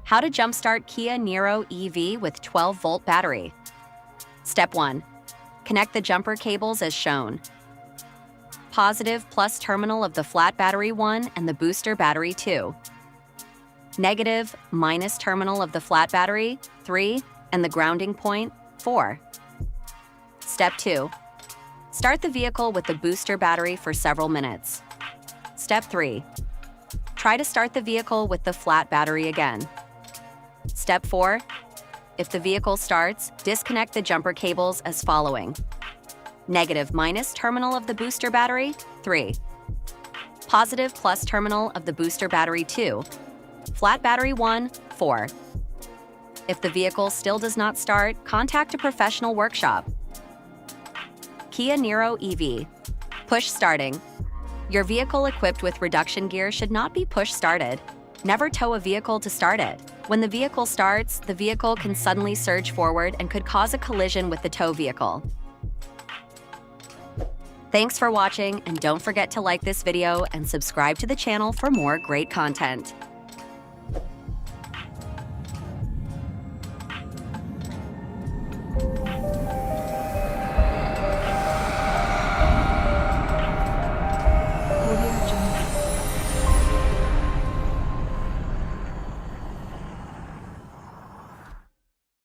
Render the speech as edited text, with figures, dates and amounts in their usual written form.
How to jumpstart Kia Niro EV with 12-volt battery. Step 1. Connect the jumper cables as shown. Positive plus terminal of the flat battery 1 and the booster battery 2. Negative minus terminal of the flat battery 3 and the grounding point 4. Step 2. Start the vehicle with the booster battery for several minutes. Step 3. Try to start the vehicle with the flat battery again. Step 4. If the vehicle starts, disconnect the jumper cables as following. Negative minus terminal of the booster battery 3. Positive plus terminal of the booster battery 2. Flat battery 1, 4. If the vehicle still does not start, contact a professional workshop. Kia Niro EV Push-starting. Your vehicle equipped with reduction gear should not be push-started. Never tow a vehicle to start it. When the vehicle starts, the vehicle can suddenly surge forward and could cause a collision with the tow vehicle. Thanks for watching, and don't forget to like this video and subscribe to the channel for more great content.